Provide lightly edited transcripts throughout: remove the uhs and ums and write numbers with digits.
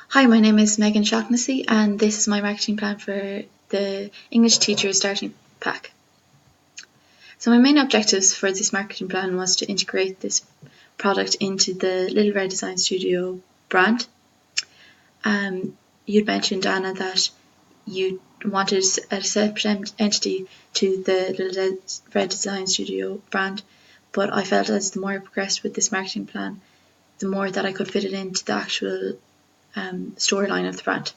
Hi, my name is Megan Shaughnessy, and this is my marketing plan for the English Teacher Starting Pack. So my main objectives for this marketing plan was to integrate this product into the Little Red Design Studio brand. You'd mentioned, Anna, that you wanted a separate entity to the Little Red Design Studio brand, but I felt as the more I progressed with this marketing plan, the more that I could fit it into the actual storyline of the brand.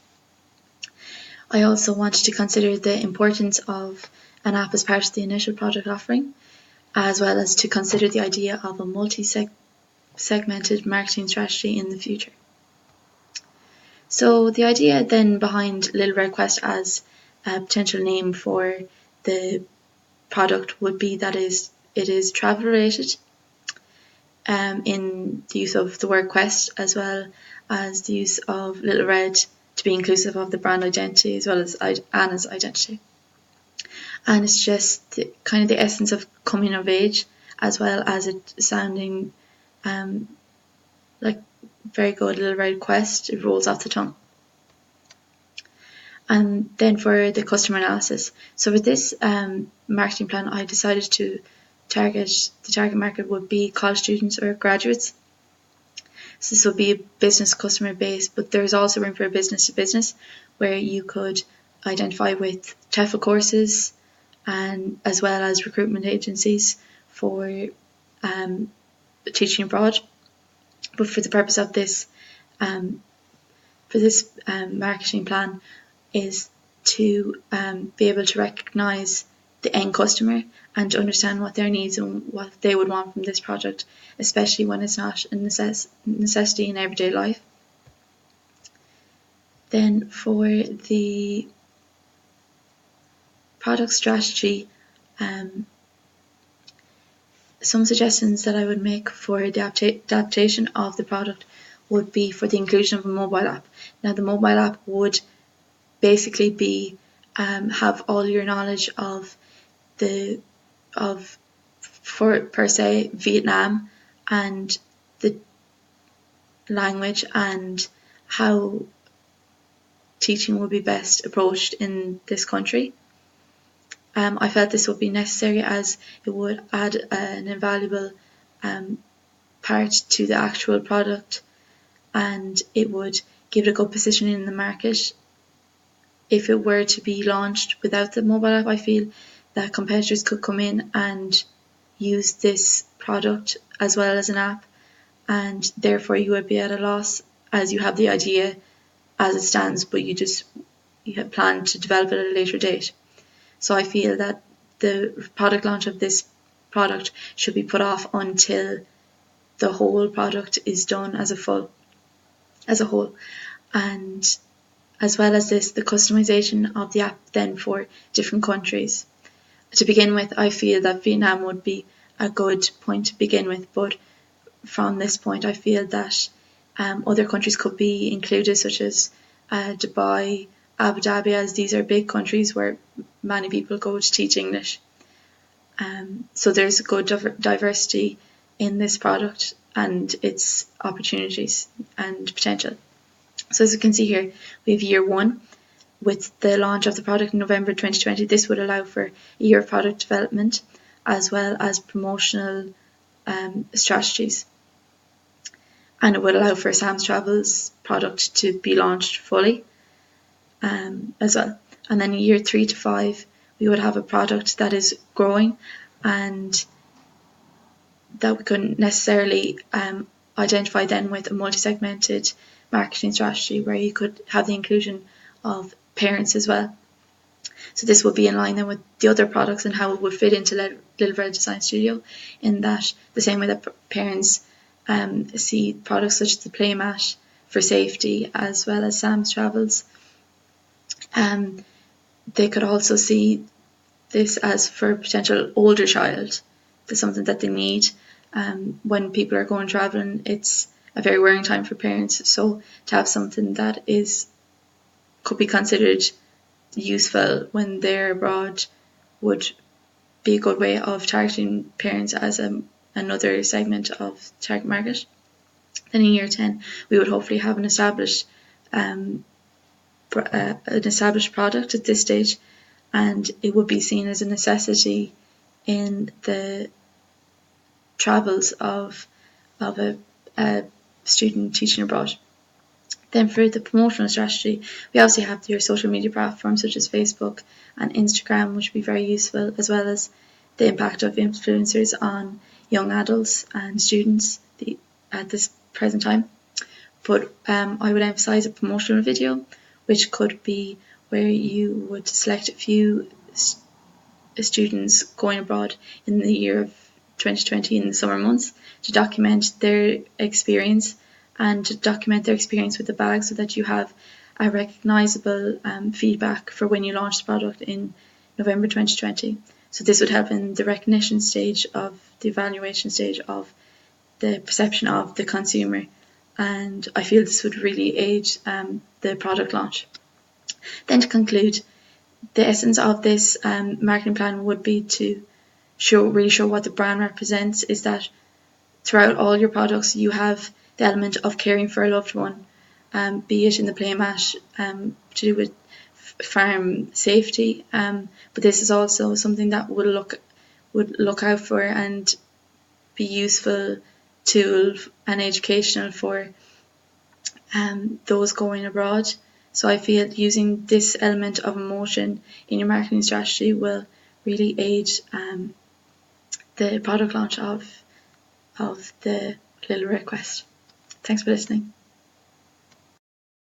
I also wanted to consider the importance of an app as part of the initial product offering, as well as to consider the idea of a multi-segmented marketing strategy in the future. So the idea then behind Little Red Quest as a potential name for the product would be that it is travel related, in the use of the word quest, as well as the use of Little Red to be inclusive of the brand identity as well as Anna's identity. And it's just kind of the essence of coming of age, as well as it sounding like very good Little Red Quest. It rolls off the tongue. And then for the customer analysis, so with this marketing plan, I decided to the target market would be college students or graduates. So this will be a business customer base, but there's also room for a business to business, where you could identify with TEFL courses, and as well as recruitment agencies for teaching abroad. But for the purpose of this marketing plan is to be able to recognise the end customer and to understand what their needs and what they would want from this product, especially when it's not a necessity in everyday life. Then for the product strategy, some suggestions that I would make for the adaptation of the product would be for the inclusion of a mobile app. Now, the mobile app would basically be have all your knowledge of per se Vietnam and the language and how teaching would be best approached in this country. I felt this would be necessary as it would add an invaluable part to the actual product, and it would give it a good positioning in the market. If it were to be launched without the mobile app, I feel that competitors could come in and use this product as well as an app, and therefore you would be at a loss as you have the idea as it stands, but you have planned to develop it at a later date. So I feel that the product launch of this product should be put off until the whole product is done as a whole. And as well as this, the customization of the app then for different countries. To begin with, I feel that Vietnam would be a good point to begin with, but from this point I feel that other countries could be included, such as Dubai, Abu Dhabi, as these are big countries where many people go to teach English. So there's a good diversity in this product and its opportunities and potential. So as you can see here, we have year one. With the launch of the product in November 2020, this would allow for a year of product development as well as promotional strategies. And it would allow for Sam's Travels product to be launched fully as well. And then in year 3 to 5, we would have a product that is growing and that we couldn't necessarily identify then with a multi-segmented marketing strategy where you could have the inclusion of parents as well. So this would be in line then with the other products and how it would fit into Little Red Design Studio, in that the same way that parents see products such as the Playmat for safety as well as Sam's Travels, they could also see this as for a potential older child. There's something that they need. When people are going travelling, it's a very worrying time for parents, so to have something that could be considered useful when they're abroad would be a good way of targeting parents as another segment of target market. Then in year 10, we would hopefully have an established an established product at this stage, and it would be seen as a necessity in the travels of a student teaching abroad. Then for the promotional strategy, we obviously have your social media platforms such as Facebook and Instagram, which would be very useful, as well as the impact of influencers on young adults and students at this present time. But I would emphasise a promotional video, which could be where you would select a few students going abroad in the year of 2020 in the summer months to document their experience and to document their experience with the bag, so that you have a recognisable feedback for when you launch the product in November 2020. So this would help in the recognition stage of the evaluation stage of the perception of the consumer, and I feel this would really aid the product launch. Then to conclude, the essence of this marketing plan would be to really show what the brand represents, is that throughout all your products you have the element of caring for a loved one, be it in the playmat to do with farm safety, but this is also something that would look out for and be useful tool and educational for those going abroad. So I feel using this element of emotion in your marketing strategy will really aid the product launch of the Little Red Quest. Thanks for listening.